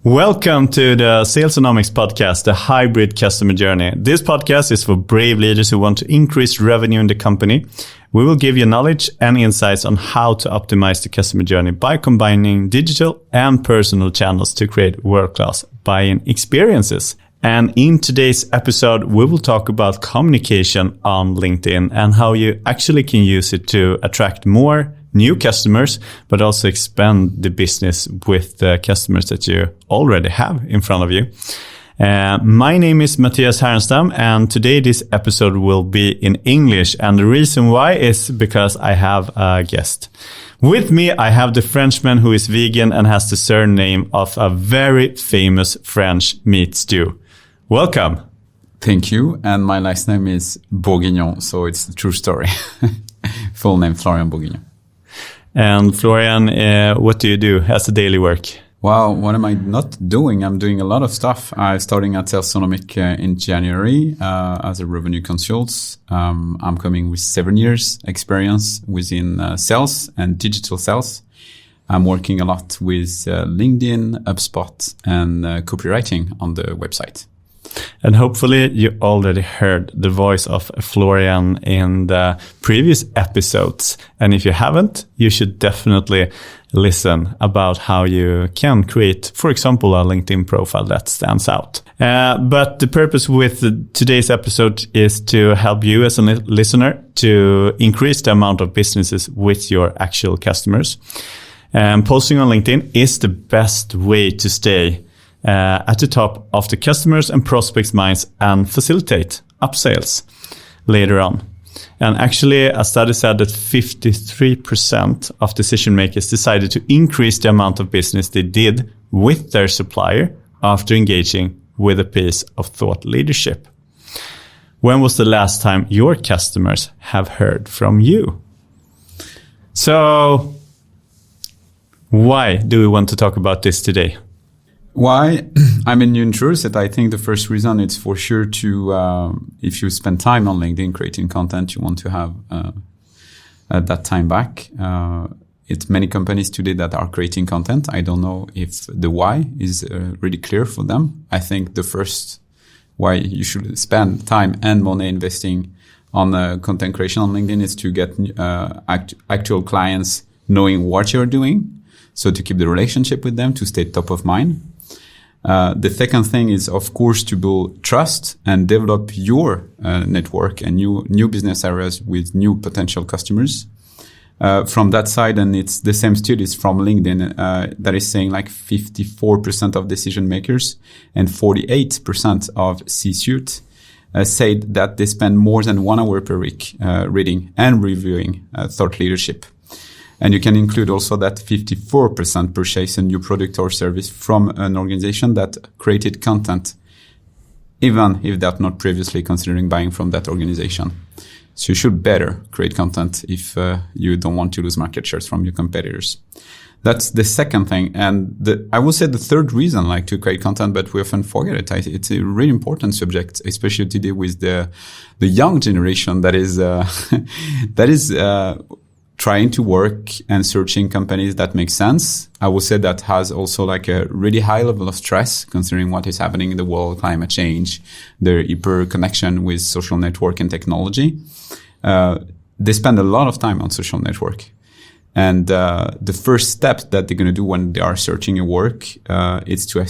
Welcome to the Salesonomics podcast, the hybrid customer journey. This podcast is for brave leaders who want to increase revenue in the company. We will give you knowledge and insights on how to optimize the customer journey by combining digital and personal channels to create world-class buying experiences. And in today's episode, we will talk about communication on LinkedIn and how you actually can use it to attract more new customers, but also expand the business with the customers that you already have in front of you. My name is Matthias Härenstam, and today this episode will be in English. And the reason why is because I have a guest. With me, I have the Frenchman who is vegan and has the surname of a very famous French meat stew. Welcome. Thank you. And my last name is Bourguignon, so it's the true story. Full name, Florian Bourguignon. And Florian, what do you do as a daily work? Well, what am I not doing? I'm doing a lot of stuff. I'm starting at Salesonomics in January as a revenue consultant. I'm coming with 7 years experience within sales and digital sales. I'm working a lot with LinkedIn, HubSpot, and copywriting on the website. And hopefully you already heard the voice of Florian in the previous episodes. And if you haven't, you should definitely listen about how you can create, for example, a LinkedIn profile that stands out. But the purpose with today's episode is to help you as a listener to increase the amount of businesses with your actual customers. Posting on LinkedIn is the best way to stay at the top of the customers and prospects' minds and facilitate upsales later on. And actually, a study said that 53% of decision makers decided to increase the amount of business they did with their supplier after engaging with a piece of thought leadership. When was the last time your customers have heard from you? So, why do we want to talk about this today? Why? I mean, you introduced it. I think the first reason is for sure to, if you spend time on LinkedIn creating content, you want to have that time back. It's many companies today that are creating content. I don't know if the why is really clear for them. I think the first why you should spend time and money investing on content creation on LinkedIn is to get actual clients knowing what you're doing. So to keep the relationship with them, to stay top of mind. The second thing is, of course, to build trust and develop your network and new business areas with new potential customers. From that side, and it's the same studies from LinkedIn that is saying like 54% of decision makers and 48% of C-suite said that they spend more than 1 hour per week reading and reviewing thought leadership. And you can include also that 54% purchase a new product or service from an organization that created content, even if they're not previously considering buying from that organization. So you should better create content if you don't want to lose market shares from your competitors. That's the second thing. And I would say the third reason, like to create content, but we often forget it. It's a really important subject, especially today with the young generation that is trying to work and searching companies that make sense. I would say that has also like a really high level of stress considering what is happening in the world, climate change, the hyper connection with social network and technology. They spend a lot of time on social network. And the first step that they're going to do when they are searching a work is to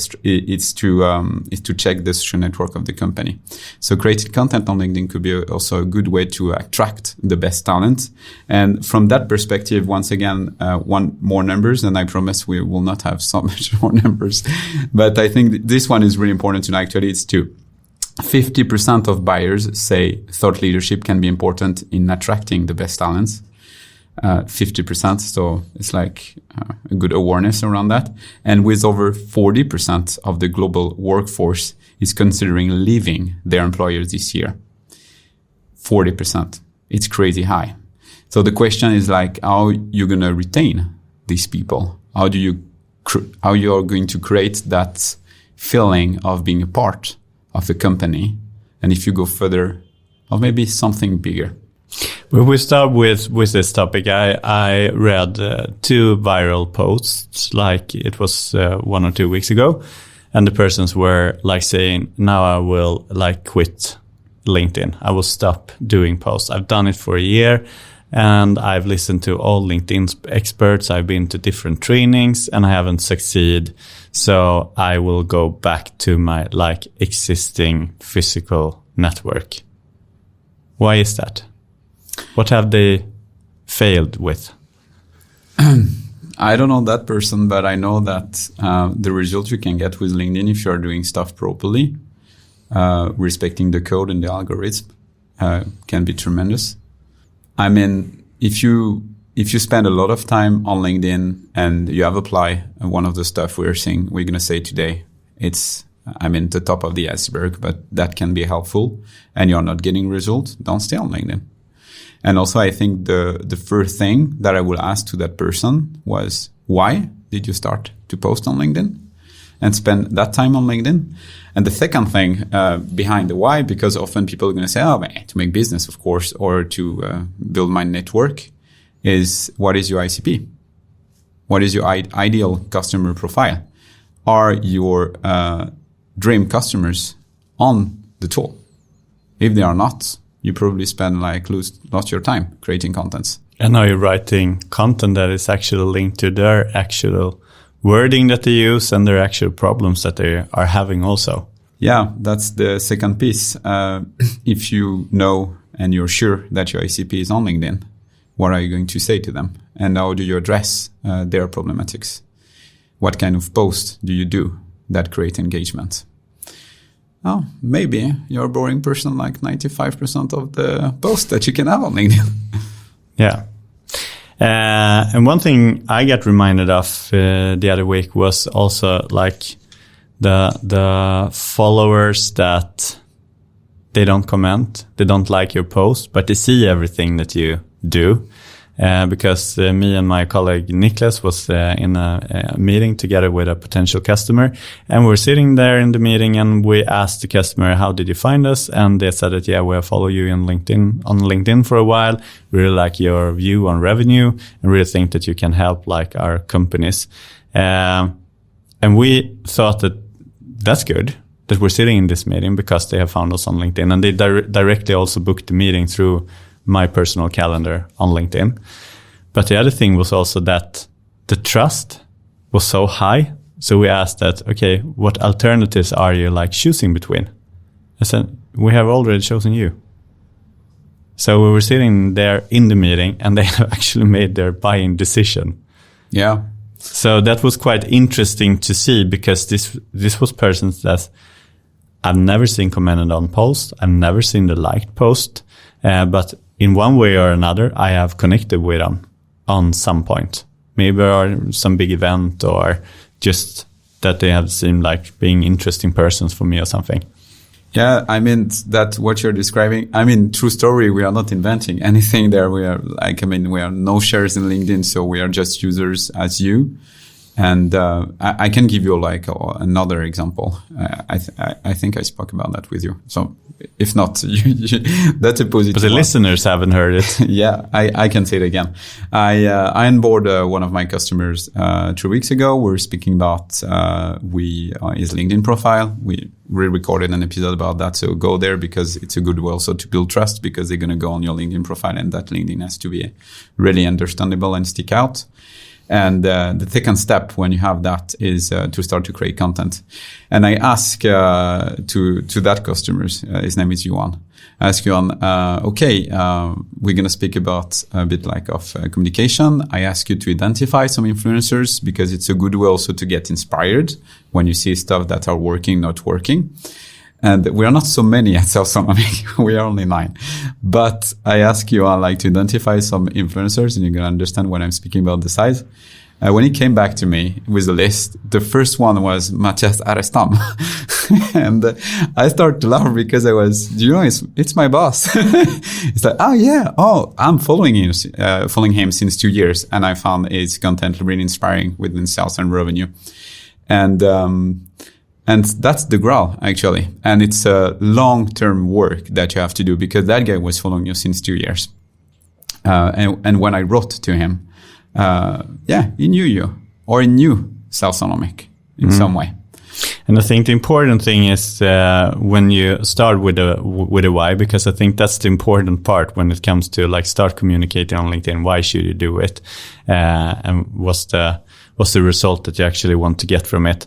check the social network of the company. So creating content on LinkedIn could be also a good way to attract the best talent. And from that perspective, once again, one more numbers, and I promise we will not have so much more numbers. But I think this one is really important to know. Actually, it's 50% of buyers say thought leadership can be important in attracting the best talents. 50%. So it's like a good awareness around that. And with over 40% of the global workforce is considering leaving their employers this year. 40%. It's crazy high. So the question is like, how you're going to retain these people? How you are going to create that feeling of being a part of the company? And if you go further, of maybe something bigger. When we start with this topic, I read 2 viral posts, like it was 1 or 2 weeks ago, and the persons were like saying, now I will like quit LinkedIn. I will stop doing posts. I've done it for a year, and I've listened to all LinkedIn experts. I've been to different trainings, and I haven't succeeded. So I will go back to my like existing physical network. Why is that? What have they failed with? I don't know that person, but I know that the results you can get with LinkedIn if you are doing stuff properly, respecting the code and the algorithm, can be tremendous. I mean, if you spend a lot of time on LinkedIn and you have applied one of the stuff we're going to say today, it's, the top of the iceberg, but that can be helpful, and you're not getting results, don't stay on LinkedIn. And also, I think the first thing that I will ask to that person was, why did you start to post on LinkedIn and spend that time on LinkedIn? And the second thing behind the why, because often people are going to say, to make business, of course, or to build my network, is what is your ICP? What is your ideal customer profile? Are your dream customers on the tool? If they are not, you probably spend lost your time creating contents. And are you writing content that is actually linked to their actual wording that they use and their actual problems that they are having also? Yeah, that's the second piece. If you know and you're sure that your ICP is on LinkedIn, what are you going to say to them? And how do you address their problematics? What kind of post do you do that create engagement? Oh, maybe you're a boring person like 95% of the posts that you can have on LinkedIn. Yeah. And one thing I get reminded of the other week was also like the followers that they don't comment, they don't like your post, but they see everything that you do. Because me and my colleague Niklas was in a meeting together with a potential customer, and we're sitting there in the meeting, and we asked the customer, how did you find us? And they said that, we follow you on LinkedIn for a while. We really like your view on revenue and really think that you can help like our companies. And we thought that that's good that we're sitting in this meeting because they have found us on LinkedIn, and they directly also booked the meeting through my personal calendar on LinkedIn. But the other thing was also that the trust was so high. So we asked that, okay, what alternatives are you like choosing between? I said, we have already chosen you. So we were sitting there in the meeting, and they have actually made their buying decision. Yeah. So that was quite interesting to see, because this was persons that I've never seen commented on posts. I've never seen the liked post, but in one way or another, I have connected with them on some point. Maybe or some big event, or just that they have seemed like being interesting persons for me or something. Yeah, that what you're describing, true story, we are not inventing anything there. We are we are no shares in LinkedIn, so we are just users as you. And I can give you another example. I think I spoke about that with you. So if not, that's a positive. But the listeners haven't heard it. Yeah, I can say it again. I onboarded one of my customers 2 weeks ago. We're speaking about his LinkedIn profile. We re-recorded an episode about that. So go there, because it's a good way also to build trust, because they're going to go on your LinkedIn profile, and that LinkedIn has to be really understandable and stick out. And the second step when you have that is to start to create content. And I ask to that customer, his name is Johan. I ask Johan, we're going to speak about a bit of communication. I ask you to identify some influencers, because it's a good way also to get inspired when you see stuff that are working, not working. And we are not so many at Self-Sonomic. We are only 9. But I ask you to identify some influencers, and you're going to understand when I'm speaking about the size. When he came back to me with a list, the first one was Matthias Arestam. And I started to laugh, because it's my boss. It's like, I'm following him since 2 years. And I found his content really inspiring within sales and revenue. And that's the growl, actually. And it's a long-term work that you have to do, because that guy was following you since 2 years. And when I wrote to him, he knew you, or he knew Salsonomic in some way. And I think the important thing is when you start with a why, because I think that's the important part when it comes to like start communicating on LinkedIn. Why should you do it? And what's the result that you actually want to get from it?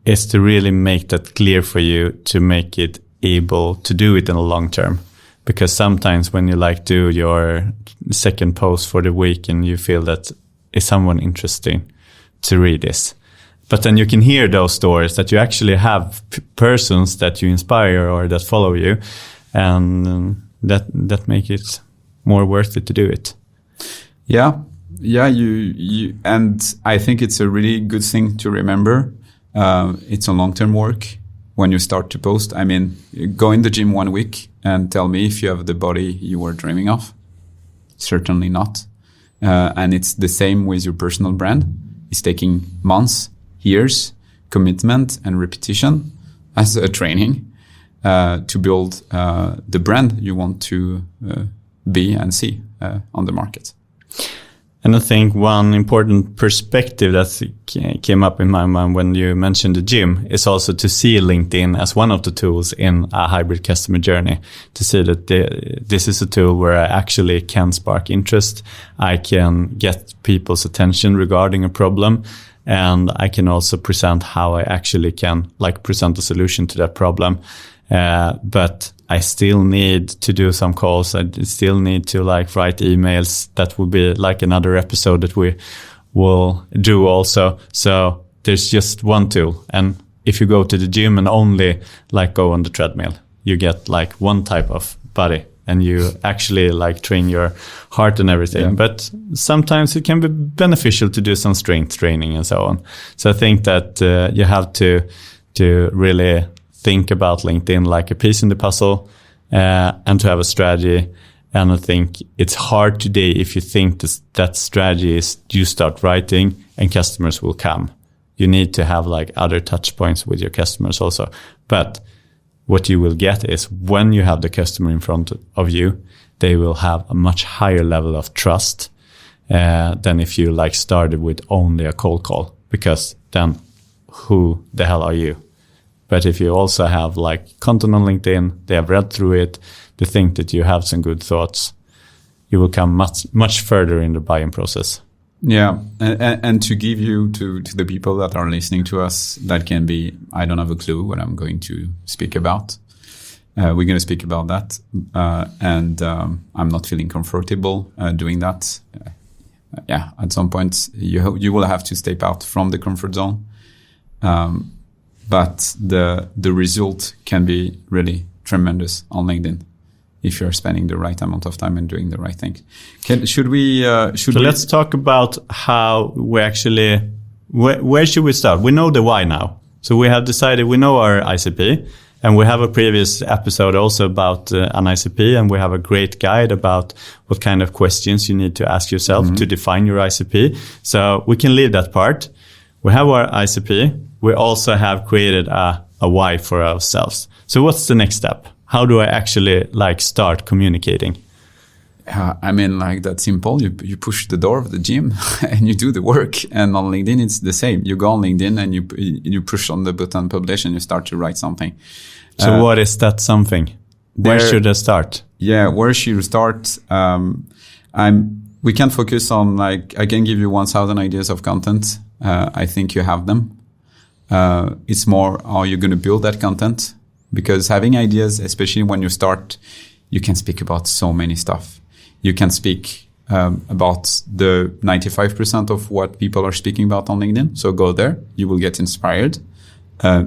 Is to really make that clear for you to make it able to do it in the long term. Because sometimes when you like do your second post for the week and you feel that is someone interesting to read this, but then you can hear those stories that you actually have persons that you inspire or that follow you, and that make it more worth it to do it. Yeah. You and I think it's a really good thing to remember. It's a long-term work. When you start to post, I mean, go in the gym 1 week and tell me if you have the body you were dreaming of. Certainly not. And it's the same with your personal brand. It's taking months, years, commitment and repetition as a training to build the brand you want to be and see on the market. And I think one important perspective that came up in my mind when you mentioned the gym is also to see LinkedIn as one of the tools in a hybrid customer journey, to see that this is a tool where I actually can spark interest. I can get people's attention regarding a problem, and I can also present how I actually can like present a solution to that problem. But I still need to do some calls. I still need to like write emails. That will be like another episode that we will do also. So there's just one tool. And if you go to the gym and only like go on the treadmill, you get like one type of body and you actually like train your heart and everything. Yeah. But sometimes it can be beneficial to do some strength training and so on. So I think that you have to really think about LinkedIn like a piece in the puzzle, and to have a strategy. And I think it's hard today if you think that strategy is you start writing and customers will come. You need to have like other touch points with your customers also. But what you will get is when you have the customer in front of you, they will have a much higher level of trust than if you like started with only a cold call, because then who the hell are you? But if you also have like content on LinkedIn, they have read through it, they think that you have some good thoughts, you will come much further in the buying process. Yeah. And to give you to the people that are listening to us, that can be, I don't have a clue what I'm going to speak about. We're going to speak about that. And I'm not feeling comfortable doing that. At some point you will have to step out from the comfort zone. But the result can be really tremendous on LinkedIn if you're spending the right amount of time and doing the right things. Let's talk about how we actually, where should we start? We know the why now. So we have decided, we know our ICP, and we have a previous episode also about an ICP, and we have a great guide about what kind of questions you need to ask yourself to define your ICP. So we can leave that part. We have our ICP. We also have created a why for ourselves. So what's the next step? How do I actually like start communicating? I mean, like that's simple. You push the door of the gym and you do the work. And on LinkedIn, it's the same. You go on LinkedIn and you push on the button publish and you start to write something. So what is that something? Where should I start? Yeah, where should you start? We can focus on like, I can give you 1,000 ideas of content. I think you have them. It's more, are you going to build that content? Because having ideas, especially when you start, you can speak about so many stuff. You can speak about the 95% of what people are speaking about on LinkedIn. So go there. You will get inspired,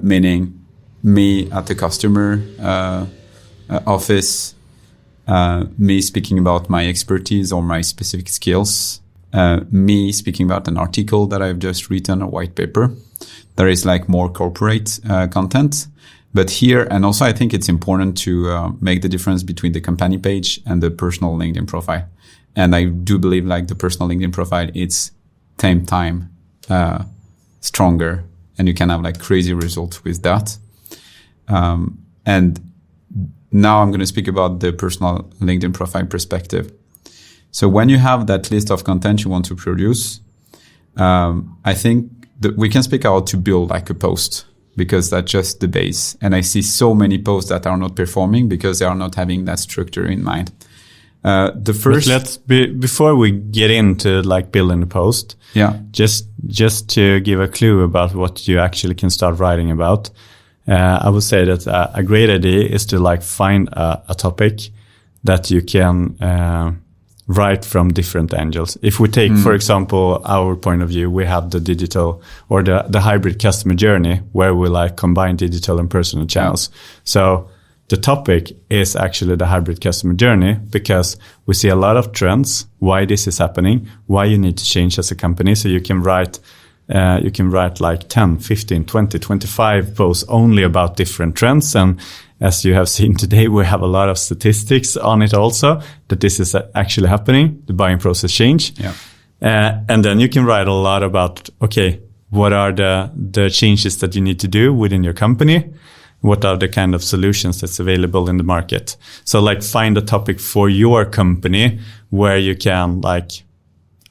meaning me at the customer office, me speaking about my expertise or my specific skills, me speaking about an article that I've just written, a white paper. There is like more corporate content. But here, and also I think it's important to make the difference between the company page and the personal LinkedIn profile. And I do believe like the personal LinkedIn profile, it's 10 times stronger, and you can have like crazy results with that. And now I'm going to speak about the personal LinkedIn profile perspective. So when you have that list of content you want to produce, I think that we can speak out to build like a post, because that's just the base. And I see so many posts that are not performing because they are not having that structure in mind. The first, before we get into like building the post, just to give a clue about what you actually can start writing about, I would say that a great idea is to like find a topic that you can write from different angles. If we take, for example, our point of view, we have the digital or the hybrid customer journey, where we like combine digital and personal channels. So the topic is actually the hybrid customer journey, because we see a lot of trends, why this is happening, why you need to change as a company. So you can write like 10, 15, 20, 25 posts only about different trends. And as you have seen today, we have a lot of statistics on it also, that this is actually happening, the buying process change. And then you can write a lot about, okay, what are the changes that you need to do within your company? What are the kind of solutions that's available in the market? So like find a topic for your company where you can like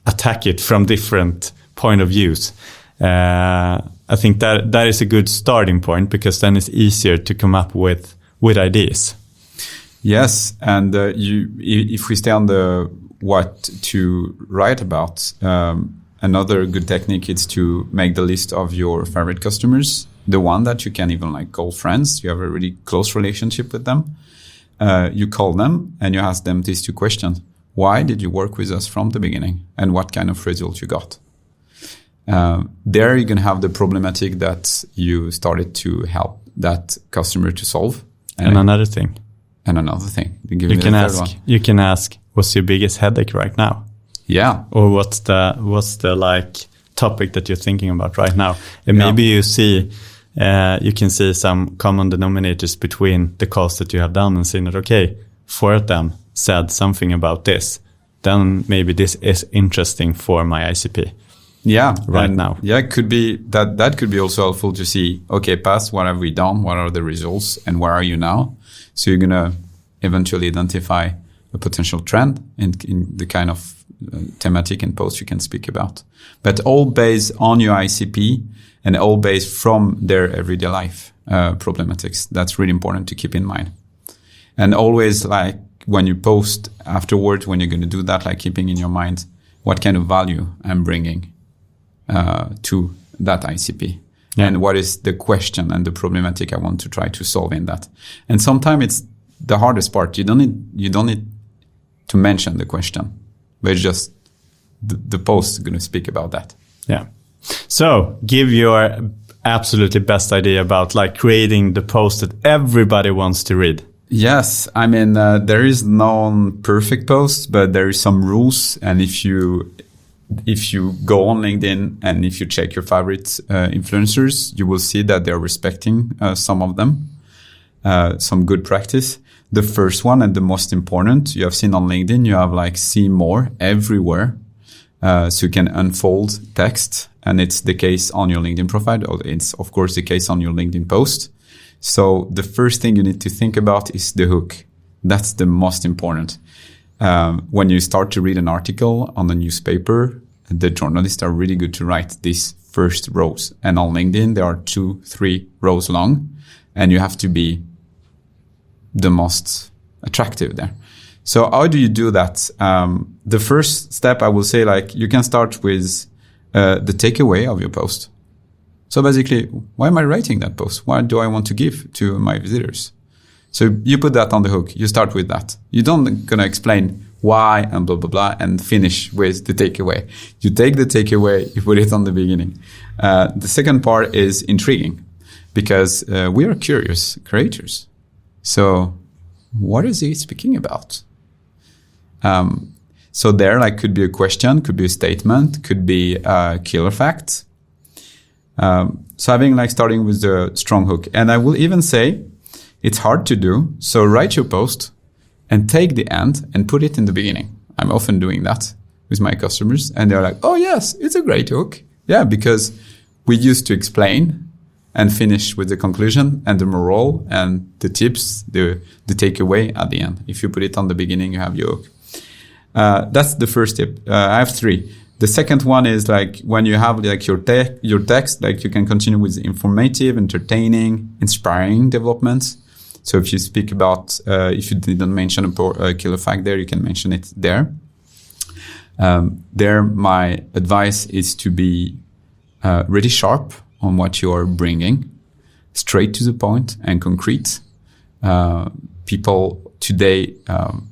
attack it from different point of views. I think that is a good starting point, because then it's easier to come up with ideas. Yes. And if we stay on the what to write about, another good technique is to make the list of your favorite customers, the one that you can even like call friends. You have a really close relationship with them. You call them and you ask them these two questions. Why did you work with us from the beginning? And what kind of result you got? There you're going to have the problematic that you started to help that customer to solve. And another thing. You can ask, what's your biggest headache right now? Yeah. Or what's the like topic that you're thinking about right now? And maybe you can see some common denominators between the calls that you have done, and saying that, okay, 4 of them said something about this. Then maybe this is interesting for my ICP. Yeah. Now. Yeah, it could be that could be also helpful to see, okay, past, what have we done? What are the results? And where are you now? So you're going to eventually identify a potential trend in the kind of thematic and post you can speak about. But all based on your ICP and all based from their everyday life problematics. That's really important to keep in mind. And always, like when you post afterwards, when you're going to do that, like keeping in your mind what kind of value I'm bringing to that ICP. Yeah. And what is the question and the problematic I want to try to solve in that. And sometimes it's the hardest part. You don't need to mention the question, but it's just the post is going to speak about that. Yeah. So give your absolutely best idea about like creating the post that everybody wants to read. Yes. I mean, there is no perfect post, but there is some rules. And if you go on LinkedIn and if you check your favorite influencers, you will see that they're respecting some of them, some good practice. The first one and the most important, you have seen on LinkedIn, you have like see more everywhere. So you can unfold text, and it's the case on your LinkedIn profile. It's of course the case on your LinkedIn post. So the first thing you need to think about is the hook. That's the most important. When you start to read an article on a newspaper, the journalists are really good to write these first rows. And on LinkedIn, there are 2-3 rows long, and you have to be the most attractive there. So how do you do that? The first step, I will say, like you can start with the takeaway of your post. So basically, why am I writing that post? What do I want to give to my visitors? So you put that on the hook. You start with that. You don't gonna explain why and blah, blah, blah, and finish with the takeaway. You take the takeaway, you put it on the beginning. The second part is intriguing, because we are curious creators. So what is he speaking about? So there, like, could be a question, could be a statement, could be a killer fact. So having like starting with the strong hook. And I will even say it's hard to do. So write your post and take the end and put it in the beginning. I'm often doing that with my customers, and they're like, oh yes, it's a great hook. Yeah, because we used to explain and finish with the conclusion and the moral and the tips, the takeaway at the end. If you put it on the beginning, you have your hook. That's the first tip. I have 3. The second one is like when you have like your text, like you can continue with informative, entertaining, inspiring developments. So if you speak about, if you didn't mention a killer fact there, you can mention it there. There, my advice is to be really sharp on what you are bringing, straight to the point and concrete. People today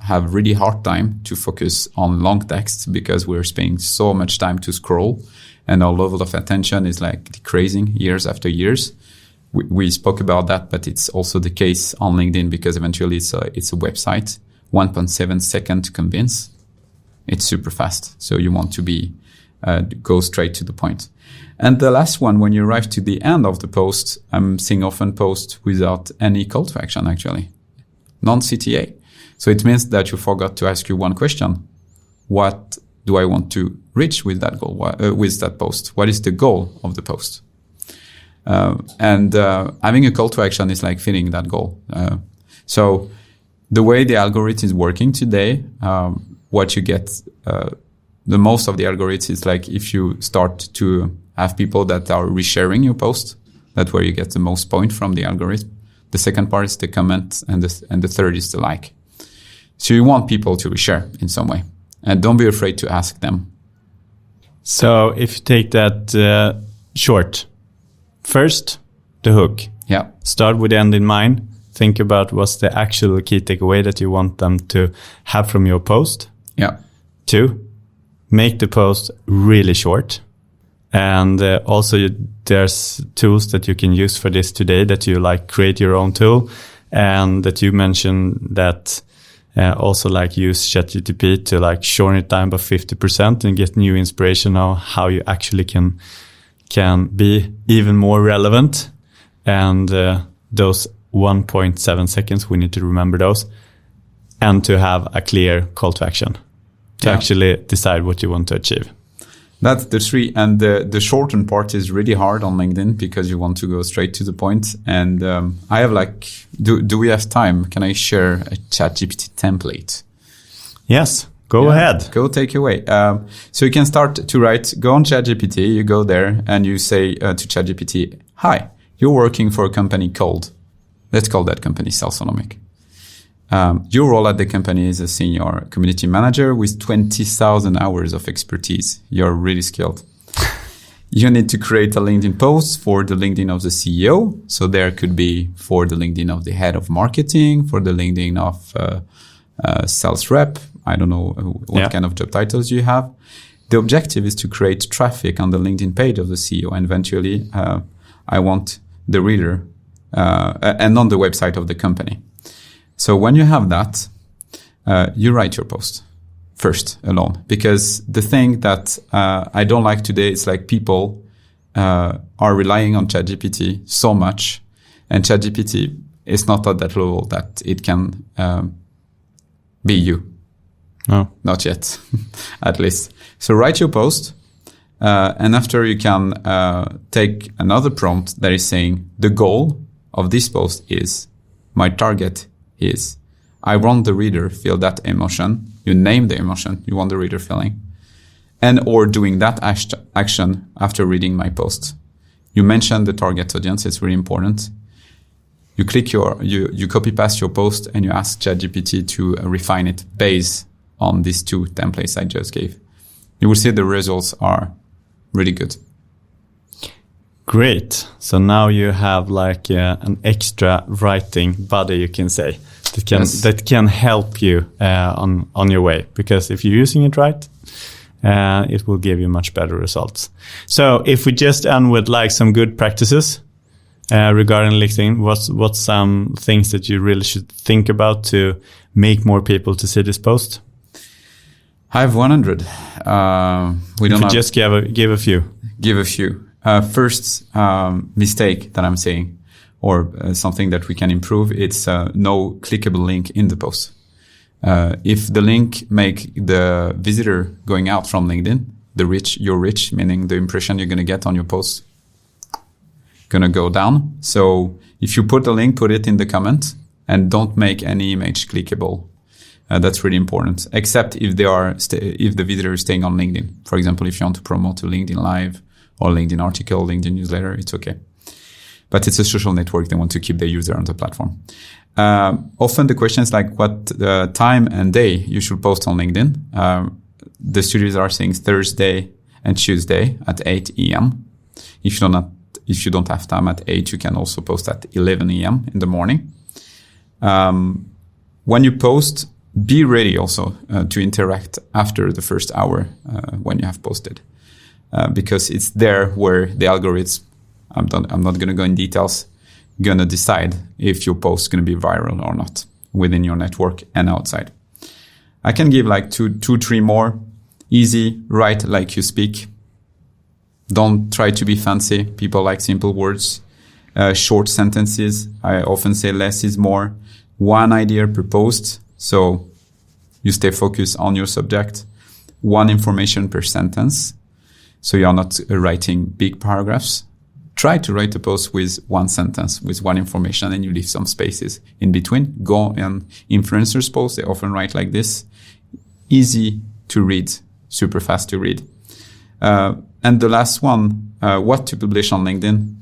have really hard time to focus on long text because we're spending so much time to scroll, and our level of attention is like decreasing years after years. We spoke about that, but it's also the case on LinkedIn because eventually it's a website, 1.7 seconds to convince. It's super fast. So you want to be, go straight to the point. And the last one, when you arrive to the end of the post, I'm seeing often posts without any call to action, actually. Non-CTA. So it means that you forgot to ask you one question. What do I want to reach with that goal, with that post? What is the goal of the post? And having a call to action is like filling that goal. So the way the algorithm is working today, what you get, the most of the algorithm is like if you start to have people that are resharing your post, that's where you get the most point from the algorithm. The second part is the comment, and the third is the like. So you want people to reshare in some way, and don't be afraid to ask them. So if you take that short, first the hook. Yeah. Start with the end in mind. Think about what's the actual key takeaway that you want them to have from your post. Yeah. 2, make the post really short. And also there's tools that you can use for this today that you like create your own tool, and that you mentioned that also like use ChatGPT to like shorten it down by 50% and get new inspiration on how you actually can be even more relevant. And those 1.7 seconds, we need to remember those, and to have a clear call to action to actually decide what you want to achieve. That's the 3. And the shortened part is really hard on LinkedIn because you want to go straight to the point. And I have like, do we have time? Can I share a ChatGPT template? Yes, go ahead. Go take away. So you can start to write, go on ChatGPT, you go there and you say to ChatGPT, hi, you're working for a company called, let's call that company Salsonomic. Your role at the company is a senior community manager with 20,000 hours of expertise. You're really skilled. You need to create a LinkedIn post for the LinkedIn of the CEO. So there could be for the LinkedIn of the head of marketing, for the LinkedIn of sales rep. I don't know what kind of job titles you have. The objective is to create traffic on the LinkedIn page of the CEO. And eventually, I want the reader and on the website of the company. So when you have that, you write your post first alone, because the thing that I don't like today is like people are relying on ChatGPT so much, and ChatGPT is not at that level that it can be you. No, not yet, at least. So write your post, and after you can take another prompt that is saying the goal of this post is, my target is, I want the reader feel that emotion. You name the emotion you want the reader feeling, and or doing that action after reading my post. You mentioned the target audience. It's really important. You click you copy paste your post and you ask ChatGPT to refine it based on these 2 templates I just gave. You will see the results are really good. Great. So now you have like an extra writing buddy, you can say, that can help you on your way. Because if you're using it right, it will give you much better results. So if we just end with like some good practices regarding LinkedIn, what's some things that you really should think about to make more people to see this post? I have 100. We don't just give a few. Give a few. First mistake that I'm saying, or something that we can improve, it's no clickable link in the post. If the link make the visitor going out from LinkedIn, your reach, meaning the impression you're going to get on your post, going to go down. So if you put a link, put it in the comment, and don't make any image clickable. That's really important, except if if the visitor is staying on LinkedIn. For example, if you want to promote a LinkedIn Live or LinkedIn article, LinkedIn newsletter, it's okay. But it's a social network. They want to keep their user on the platform. Often the question is like what time and day you should post on LinkedIn. The studios are saying Thursday and Tuesday at 8 a.m. If you don't have time at 8, you can also post at 11 a.m. in the morning. When you post, be ready also to interact after the first hour when you have posted, because it's there where the algorithms, I'm not going to go in details, going to decide if your post is going to be viral or not within your network and outside. I can give like two, 3 more. Easy, write like you speak. Don't try to be fancy. People like simple words. Short sentences. I often say less is more. One idea per post. So you stay focused on your subject. One information per sentence. So you are not writing big paragraphs. Try to write a post with one sentence, with one information, and you leave some spaces in between. Go and influencers post. They often write like this. Easy to read, super fast to read. And the last one, what to publish on LinkedIn.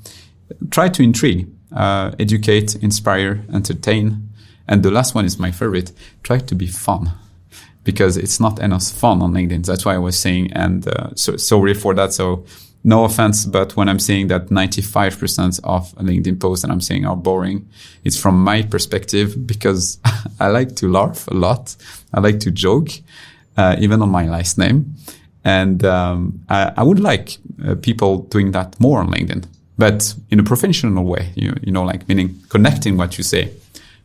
Try to intrigue, educate, inspire, entertain. And the last one is my favorite. Try to be fun, because it's not enough fun on LinkedIn. That's why I was saying, and so sorry for that. So no offense, but when I'm saying that 95% of LinkedIn posts that I'm saying are boring, it's from my perspective, because I like to laugh a lot. I like to joke, even on my last name. And I would like people doing that more on LinkedIn, but in a professional way, you know, like meaning connecting what you say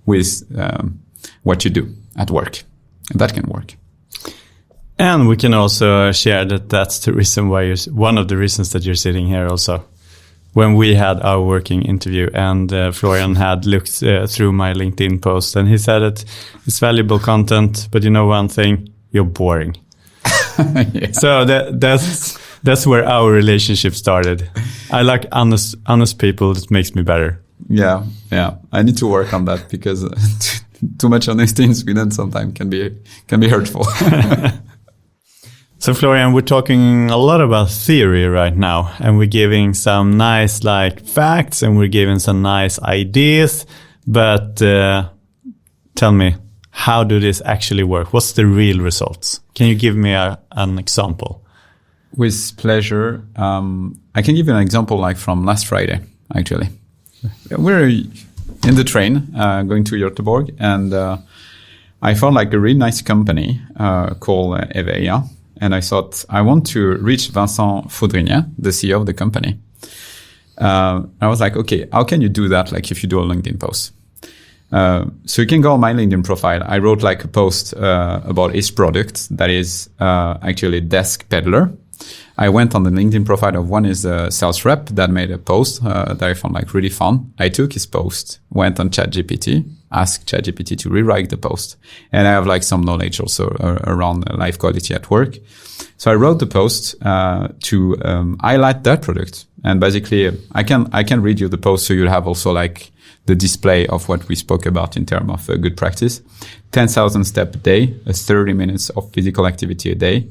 with what you do at work. And that can work. And we can also share that that's the reason why one of the reasons that you're sitting here also. When we had our working interview, and Florian had looked through my LinkedIn post, and he said that it's valuable content, but you know one thing, you're boring. Yeah. So that's where our relationship started. I like honest people. That makes me better. Yeah. I need to work on that, because too much honesty in Sweden sometimes can be hurtful. So Florian, we're talking a lot about theory right now, and we're giving some nice like facts, and we're giving some nice ideas. But tell me, how do this actually work? What's the real results? Can you give me an example? With pleasure. I can give you an example like from last Friday, actually. We're in the train going to Göteborg, and I found like a really nice company called Eveia. And I thought, I want to reach Vincent Foudrinier, the CEO of the company. I was like, okay, how can you do that? Like if you do a LinkedIn post. So you can go on my LinkedIn profile. I wrote like a post about his product that is actually Desk Peddler. I went on the LinkedIn profile of one is a sales rep that made a post that I found like really fun. I took his post, went on ChatGPT, asked ChatGPT to rewrite the post. And I have like some knowledge also around life quality at work. So I wrote the post to highlight that product. And basically I can read you the post, so you'll have also like the display of what we spoke about in terms of good practice. 10,000 steps a day, 30 minutes of physical activity a day,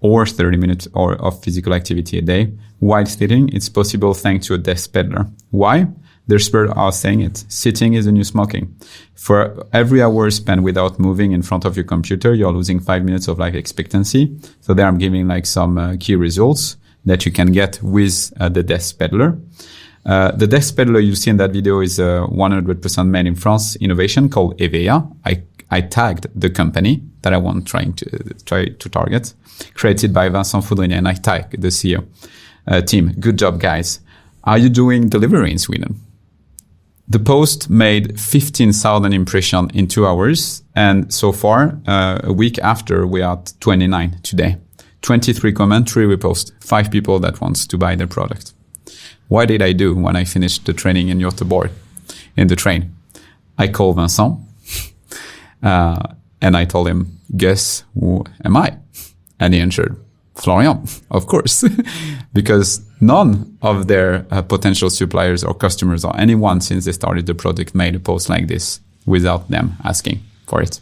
or 30 minutes of physical activity a day while sitting. It's possible thanks to a desk peddler. Why? The experts are saying it. Sitting is the new smoking. For every hour spent without moving in front of your computer, you're losing 5 minutes of life expectancy. So there I'm giving like some key results that you can get with the desk peddler. The desk peddler you see in that video is a 100% made in France innovation called Eveia. I tagged the company that I want try to target, created by Vincent Foudrinier, and I tagged the CEO team. Good job, guys. Are you doing delivery in Sweden? The post made 15,000 impressions in 2 hours. And so far, a week after, we are at 29 today. 23 comments, 3 reposts, 5 people that wants to buy the product. What did I do when I finished the training in Göteborg in the train? I called Vincent and I told him, guess who am I? And he answered, Florian, of course, because none of their potential suppliers or customers or anyone since they started the product made a post like this without them asking for it.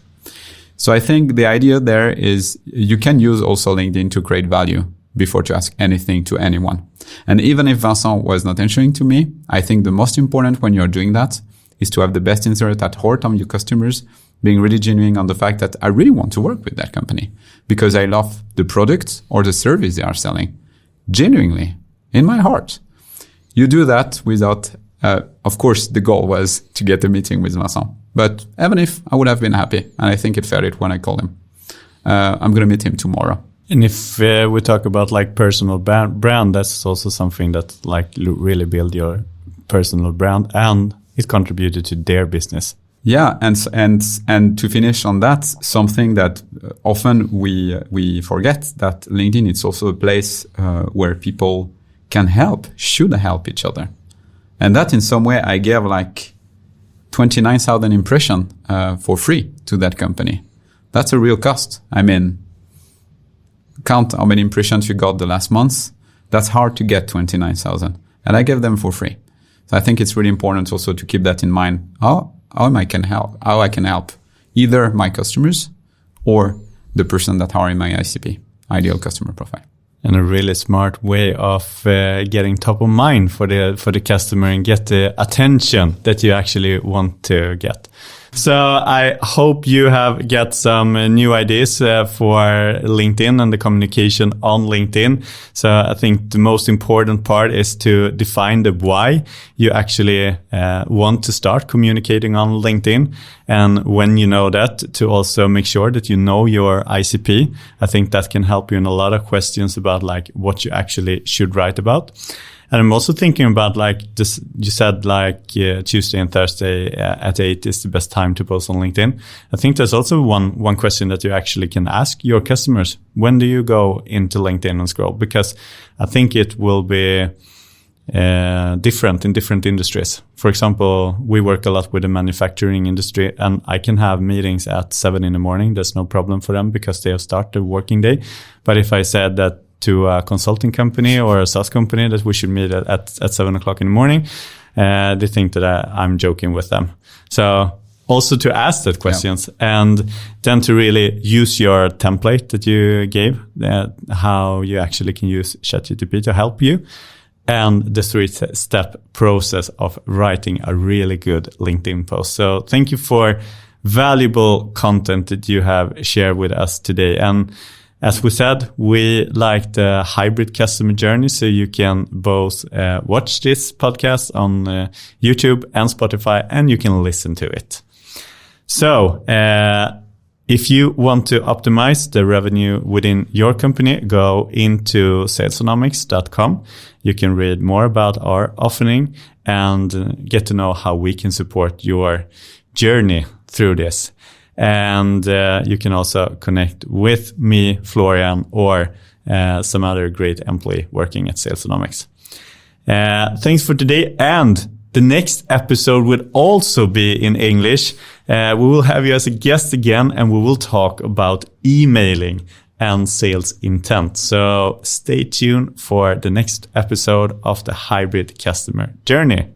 So I think the idea there is you can use also LinkedIn to create value before to ask anything to anyone. And even if Vincent was not answering to me, I think the most important when you're doing that is to have the best interest at heart on your customers, being really genuine on the fact that I really want to work with that company because I love the product or the service they are selling. Genuinely, in my heart. You do that without, of course, the goal was to get a meeting with Vincent. But even if I would have been happy, and I think it felt it when I called him, I'm going to meet him tomorrow. And if we talk about like personal brand, that's also something that like really build your personal brand, and it contributed to their business. Yeah, and to finish on that, something that often we forget, that LinkedIn is also a place where people should help each other, and that in some way I gave like 29,000 impressions for free to that company. That's a real cost. I mean, count how many impressions you got the last month. That's hard to get 29,000, and I gave them for free. So I think it's really important also to keep that in mind. How I can help either my customers or the person that are in my ICP, ideal customer profile. And a really smart way of getting top of mind for the customer and get the attention that you actually want to get. So I hope you have got some new ideas for LinkedIn and the communication on LinkedIn. So I think the most important part is to define the why you actually want to start communicating on LinkedIn. And when you know that, to also make sure that you know your ICP. I think that can help you in a lot of questions about like what you actually should write about. And I'm also thinking about like this, you said like Tuesday and Thursday at 8 is the best time to post on LinkedIn. I think there's also one question that you actually can ask your customers. When do you go into LinkedIn and scroll? Because I think it will be different in different industries. For example, we work a lot with the manufacturing industry, and I can have meetings at 7 a.m. There's no problem for them because they have started the working day. But if I said that to a consulting company or a SaaS company that we should meet at 7 o'clock in the morning, they think that I'm joking with them. So also to ask that questions, and then to really use your template that you gave, how you actually can use ChatGPT to help you, and the 3-step process of writing a really good LinkedIn post. So thank you for valuable content that you have shared with us today. And as we said, we like the hybrid customer journey, so you can both watch this podcast on YouTube and Spotify, and you can listen to it. So if you want to optimize the revenue within your company, go into salesonomics.com. You can read more about our offering and get to know how we can support your journey through this. And you can also connect with me, Florian, or some other great employee working at Salesonomics. Thanks for today. And the next episode will also be in English. We will have you as a guest again, and we will talk about emailing and sales intent. So stay tuned for the next episode of the Hybrid Customer Journey.